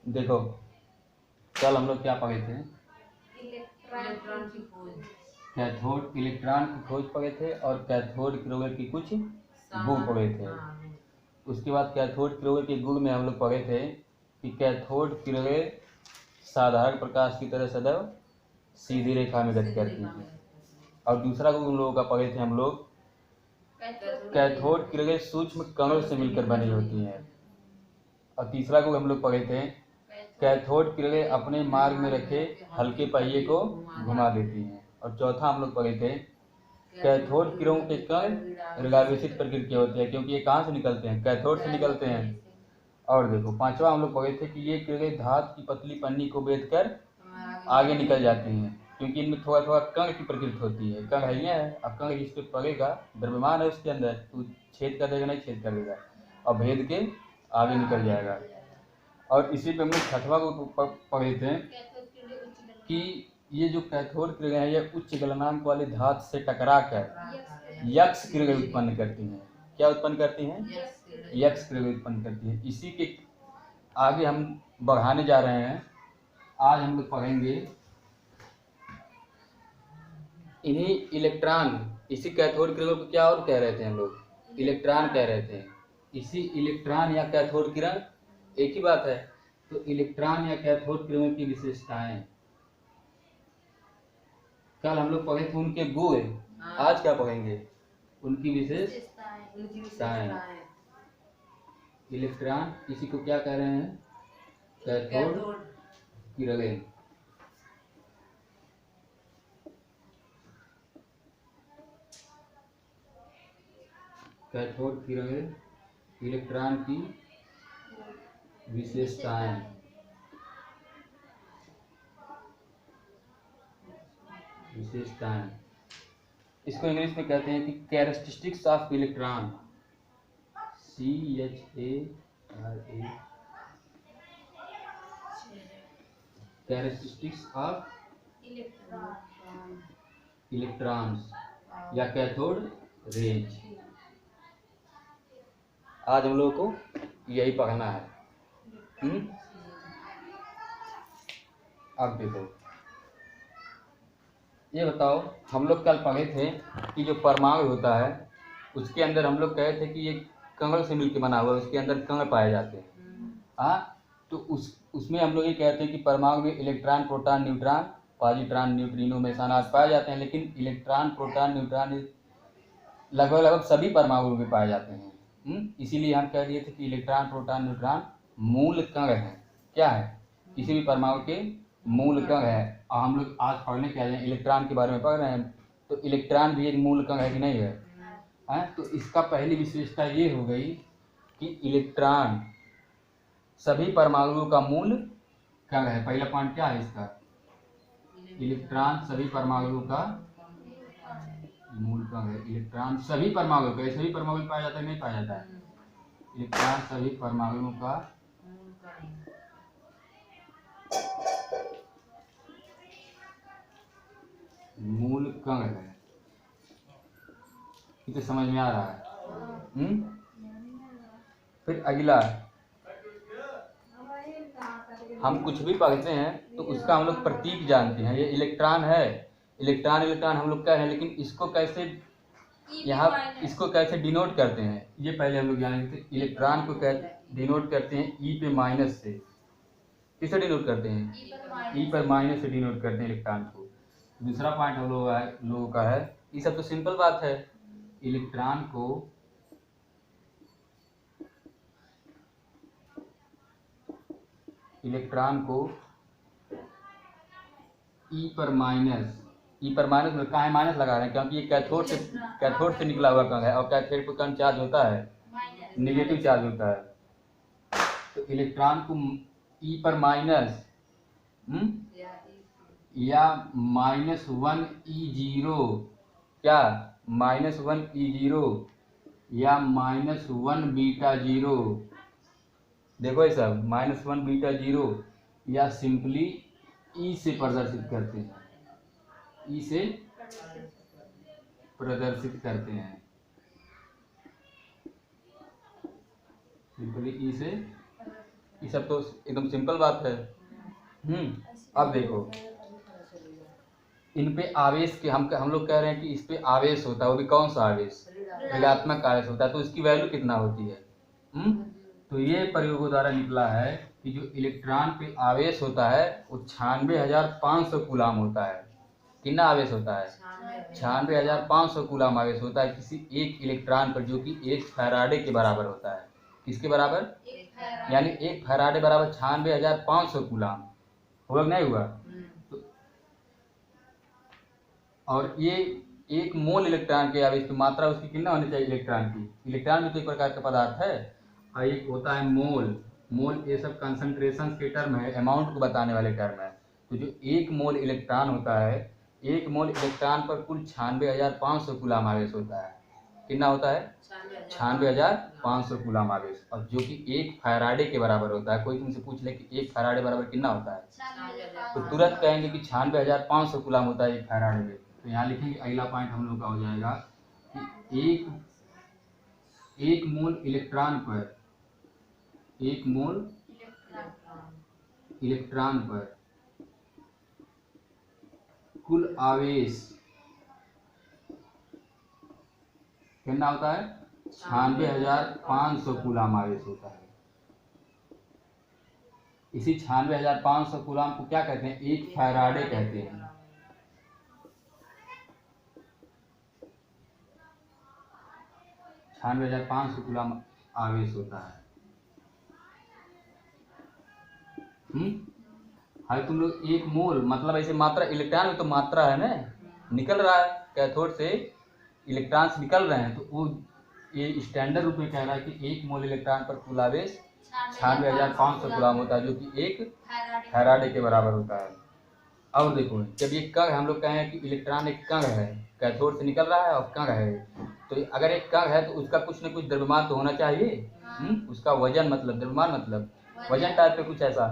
देखो कल हम लोग क्या पढ़े थे? इलेक्ट्रॉन की खोज, कैथोड इलेक्ट्रॉन की खोज पढ़े थे और कैथोड क्रियोगर की कुछ गुण पढ़े थे। उसके बाद कैथोड क्रियोगर के गुण में हम लोग पढ़े थे कि कैथोड किरणें साधारण प्रकाश की तरह सदैव सीधी रेखा में गति करती हैं। और दूसरा गुण उन लोगों का पढ़े थे हम लोग, कैथोड किरणें सूक्ष्म कणों से मिलकर बनी होती हैं। और तीसरा गुण हम लोग पढ़े थे, कैथोड किरणें अपने मार्ग में रखे हल्के पहिए को घुमा देती हैं। और चौथा हम लोग पढ़े थे, कैथोड किरणों के कण ऋणावेशित प्रकृति के होते हैं, क्योंकि ये कहाँ से निकलते हैं? कैथोड से निकलते हैं। और देखो पांचवा हम लोग पढ़े थे कि ये किरणें धातु की पतली पन्नी को बेध कर आगे निकल जाती हैं, क्योंकि इनमें थोड़ा थोड़ा कण की प्रकृति होती है। कण है ये है, अब कण जिस पे पड़ेगा द्रव्यमान है उसके अंदर, तो छेद कर देगा नहीं छेद कर देगा और भेद के आगे निकल जाएगा। और इसी पे हम लोग छठवां को पढ़े थे कि ये जो कैथोड किरणें हैं ये उच्च गलनांक वाली धातु से टकरा कर यक्स किरणें उत्पन्न करती हैं। क्या उत्पन्न करती हैं? यक्स किरणें उत्पन्न करती हैं। इसी के आगे हम बढ़ाने जा रहे हैं। आज हम लोग पढ़ेंगे इन्हीं इलेक्ट्रॉन, इसी कैथोड किरणों को क्या और कह रहे थे हम लोग? इलेक्ट्रॉन कह रहे थे। इसी इलेक्ट्रॉन या कैथोड किरण एक ही बात है। तो इलेक्ट्रॉन या कैथोड किरणों की विशेषताएं कल हम लोग पढ़े थे, उनके गुण। आज क्या पढ़ेंगे? उनकी विशेषताएं। इलेक्ट्रॉन इसी को क्या कह रहे हैं? कैथोड किरणें। कैथोड किरणें इलेक्ट्रॉन की विशेषताएं। इसको इंग्लिश में कहते हैं कि characteristics of electron. CHARA, characteristics of electrons या कैथोड रेज। आज हम लोगों को यही पढ़ना है। अब देखो ये बताओ, हम लोग कल पढ़े थे कि जो परमाणु होता है उसके अंदर हम लोग कहे थे कि ये कण से मिलकर बना हुआ है, उसके अंदर कण पाए जाते हैं। हाँ, तो उसमें हम लोग ये कहते हैं कि परमाणु में electron, proton, neutron, positron, neutrino में अनाज पाए जाते हैं। लेकिन इलेक्ट्रॉन, प्रोटॉन, न्यूट्रॉन लगभग सभी परमाणु में पाए जाते हैं। इसीलिए हम कह दिए थे कि इलेक्ट्रॉन, प्रोटॉन, न्यूट्रॉन मूल कण है। क्या है? किसी भी परमाणु के मूल कण है। और हम लोग आज पढ़ने क्या जाए, इलेक्ट्रॉन के बारे में पढ़ रहे हैं। तो इलेक्ट्रॉन भी एक मूल कण है कि नहीं है? तो इसका पहली विशेषता ये हो गई कि इलेक्ट्रॉन सभी परमाणुओं का मूल कण है। पहला पॉइंट क्या है इसका? इलेक्ट्रॉन सभी परमाणुओं का मूल कण है। इलेक्ट्रॉन सभी परमाणुओं का, सभी परमाणु में पाया जाता है नहीं पाया जाता है? इलेक्ट्रॉन सभी परमाणुओं का मूल कण है। इसे समझ में आ रहा है? फिर अगला, हम कुछ भी पढ़ते हैं तो उसका हम लोग प्रतीक जानते हैं। ये इलेक्ट्रॉन है, इलेक्ट्रॉन हम लोग कह रहे हैं, लेकिन इसको कैसे इसको कैसे डिनोट करते हैं ये पहले हम लोग जानेंगे। इलेक्ट्रॉन को डिनोट करते हैं ई पे माइनस से। किसे डिनोट करते हैं? ई पर माइनस से डिनोट करते हैं इलेक्ट्रॉन को। दूसरा पॉइंट हम लोगों का है, ये सब तो सिंपल बात है। इलेक्ट्रॉन को ई पर माइनस में कहाँ माइनस लगा रहे हैं? क्योंकि ये कैथोड से निकला हुआ कण है और कैथोड पर कण चार्ज होता है, नेगेटिव चार्ज होता है। तो इलेक्ट्रॉन को ई पर माइनस या -1E0, क्या -1E0 या -1 बीटा 0। देखो ये सब -1 बीटा 0 या सिंपली ई से प्रदर्शित करते हैं। ई से प्रदर्शित करते हैं, सिंपली ई से ये सब तो एकदम सिंपल बात है। अब देखो इन पे आवेश के हम लोग कह रहे हैं कि इस पे आवेश होता है, वो भी कौन सा आवेश, ऋणात्मक आवेश होता है, तो इसकी वैल्यू कितना होती है। तो ये प्रयोगों द्वारा निकला है कि जो इलेक्ट्रॉन पे आवेश होता है वो 96,500 कूलाम होता है। कितना आवेश होता है, 96,500 कूलाम आवेश होता है किसी एक इलेक्ट्रॉन पर, जो कि 1 फैराडे के बराबर होता है। किसके बराबर, यानी 1 फैराडे बराबर 96,500 कूलाम। हुआ कि नहीं हुआ। तो और ये 1 मोल इलेक्ट्रॉन के आवेश की मात्रा उसकी कितना होनी चाहिए इलेक्ट्रॉन की। इलेक्ट्रॉन भी तो एक प्रकार का पदार्थ है, और एक होता है मोल। मोल ये सब कंसंट्रेशन के टर्म है, अमाउंट को बताने वाले टर्म है। तो जो 1 मोल इलेक्ट्रॉन होता है, 1 मोल इलेक्ट्रॉन पर कुल 96,500 कूलाम आवेश होता है। कितना होता है, 96,500 कूलाम आवेश, और जो कि 1 फैराडे के बराबर होता है। कोई तुमसे पूछ ले कि 1 फैराडे बराबर कितना होता है, तो तुरंत कहेंगे कि 96,500 कूलाम होता है 1 फैराडे में। तो यहाँ लिखेंगे अगला पॉइंट हम लोग का हो जाएगा कि 1 मोल इलेक्ट्रॉन पर, 1 मोल इलेक्ट्रॉन पर कुल आवेश कितना होता है, 96,500 कूलाम आवेश होता है। इसी 96,500 कूलाम को क्या कहते हैं, 1 फैराडे कहते हैं। छियानवे 96,500 कूलाम आवेश होता है। हाई तुम लोग 1 मोल मतलब ऐसे मात्रा, इलेक्ट्रॉन में तो मात्रा है ना, निकल रहा है कैथोड से इलेक्ट्रॉन्स निकल रहे हैं, तो वो ये स्टैंडर्ड रूप में कह रहा है कि 1 मोल इलेक्ट्रॉन पर कुल आवेश 96,500 कूलाम होता है, जो कि 1 फैराडे के बराबर होता है। अब देखो जब ये कण, हम लोग कहें कि इलेक्ट्रॉन एक कण है, कैथोड से निकल रहा है और कण है, तो अगर एक कण है तो उसका कुछ न कुछ द्रव्यमान तो होना चाहिए। उसका वजन मतलब द्रव्यमान मतलब वजन टाइप पे कुछ ऐसा।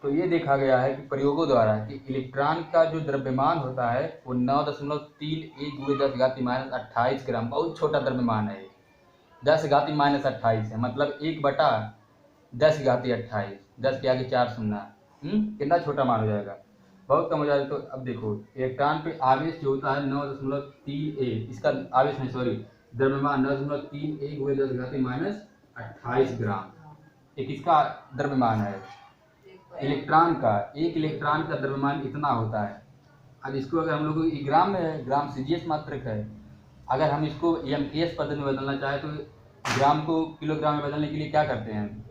तो ये देखा गया है कि प्रयोगों द्वारा कि इलेक्ट्रॉन का जो द्रव्यमान होता है वो 9.31 × 10⁻28 ग्राम, बहुत छोटा द्रव्यमान है। 10⁻28 है, मतलब 1/10⁻28, 10 के आगे 4 शून्य। कितना छोटा मान हो जाएगा, बहुत कम हो जाएगा। तो अब देखो इलेक्ट्रॉन पे आवेश जो होता है 9.31, इसका आवेश नहीं सॉरी द्रव्यमान 9.31 × 10⁻28 ग्राम। एक इसका द्रव्यमान है इलेक्ट्रॉन का, एक इलेक्ट्रॉन का द्रव्यमान इतना होता है। अब इसको अगर हम लोग ग्राम में है, ग्राम सीजीएस मात्रक है, अगर हम इसको एमकेएस पद्धति में बदलना चाहे तो ग्राम को किलोग्राम में बदलने के लिए क्या करते हैं,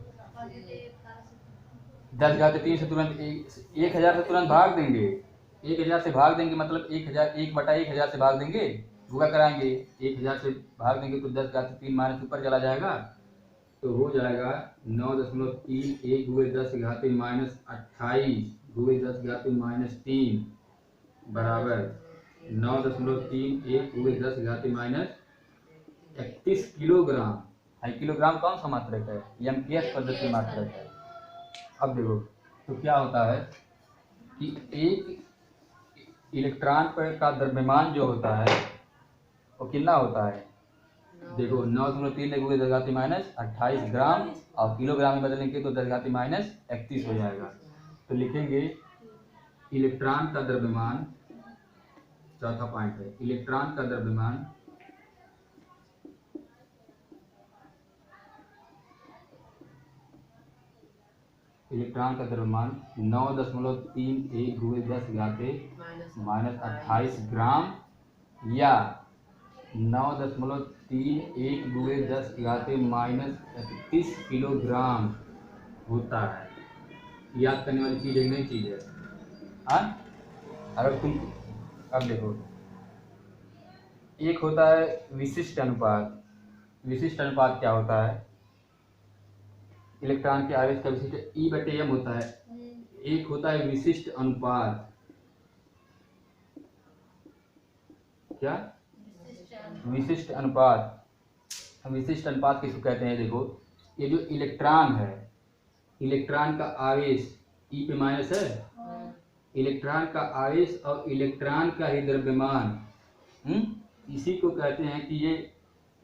10⁻³ से तुरंत 1,000 से तुरंत भाग देंगे, 1,000 से भाग देंगे मतलब 1,000 1/1000 से भाग देंगे, गुणा कराएंगे, 1,000 से भाग देंगे तो 10⁻³ माइनस ऊपर चला जाएगा, तो हो जाएगा 9.31 × 10⁻28 × 10⁻³ बराबर 9.31 × 10⁻31 किलोग्राम है। किलोग्राम कौन सा मात्रक है, एमकेएस पद्धति मात्रक है। अब देखो तो क्या होता है कि एक इलेक्ट्रॉन पर का द्रव्यमान जो होता है वो कितना होता है, देखो 9.3 × 10⁻28 ग्राम, और किलोग्राम में बदलेंगे तो 10⁻31 हो जाएगा। तो लिखेंगे इलेक्ट्रॉन का द्रव्यमान, चौथा पॉइंट है इलेक्ट्रॉन का द्रव्यमान इलेक्ट्रॉन का द्रव्यमान 9.31 × 10⁻28 ग्राम या 9.31 × 10⁻31 किलोग्राम होता है। याद करने वाली चीज़ एक नई चीज़ है। अगर तुम अब देखो एक होता है विशिष्ट अनुपात। विशिष्ट अनुपात क्या होता है, इलेक्ट्रॉन के आवेश का विशिष्ट E/m होता है। एक होता है विशिष्ट अनुपात, क्या विशिष्ट अनुपात। हम विशिष्ट अनुपात किसको कहते हैं, देखो ये जो इलेक्ट्रॉन है, इलेक्ट्रॉन का आवेश E पे माइनस है, इलेक्ट्रॉन का आवेश और इलेक्ट्रॉन का ही द्रव्यमान, इसी को कहते हैं कि ये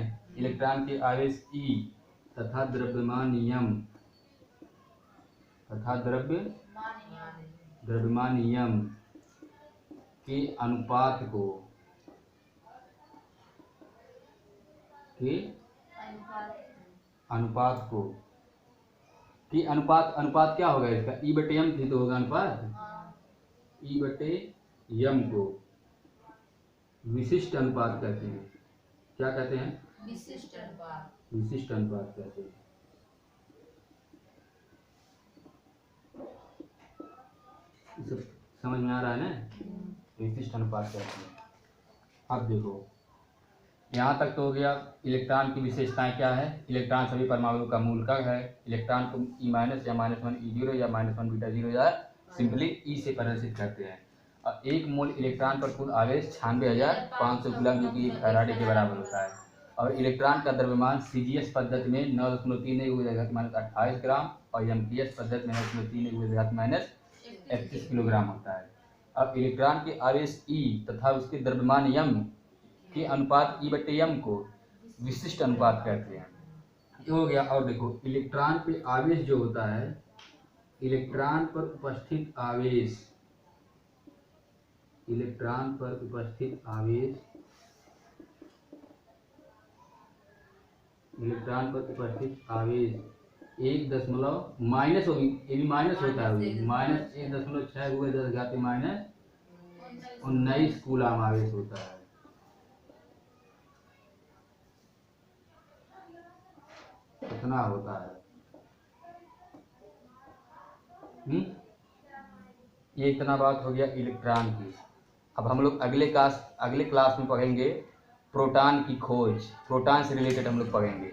हैं इलेक्ट्रॉन के आवेश E तथा द्रव्यमान m तथा द्रव्यमान m के अनुपात को अनुपात क्या होगा इसका E बटे m थी तो होगा अनुपात E बटे m को विशिष्ट अनुपात कहते हैं। क्या कहते हैं? विशिष्ट अनुपात कहते हैं। सब समझ में आ रहा है ना? विशिष्ट अनुपात कहते हैं। अब देखो यहाँ तक तो हो गया इलेक्ट्रॉन की विशेषताएं क्या है। इलेक्ट्रॉन सभी परमाणु का मूलक है। इलेक्ट्रॉन को E- या -1 E0 या -1 बीटा 0 या सिंपली E से प्रदर्शित करते हैं। और 1 मोल इलेक्ट्रॉन पर कुल आवेश 96,500 कूलम जो कि 1 फैराडे के बराबर होता है। और इलेक्ट्रॉन का द्रव्यमान CGS पद्धति में 9.31 ग्राम और MPS पद्धति में 9.31 31 किलोग्राम होता है। अब इलेक्ट्रॉन के आवेश E तथा उसके द्रव्यमान m के अनुपात E बटे m को विशिष्ट अनुपात कहते हैं। ये हो गया। और देखो इलेक्ट्रॉन पे आवेश जो होता है, इलेक्ट्रॉन पर उपस्थित आवेश एक दशमलव माइनस होगी, ये भी माइनस होता है, -1.6 × 10⁻⁹ कूलम आवेश होता है। कितना होता है? ये इतना बात हो गया इलेक्ट्रॉन की। अब हम लोग अगले क्लास में पढ़ेंगे प्रोटॉन की खोज। प्रोटॉन से रिलेटेड हम लोग पढ़ेंगे।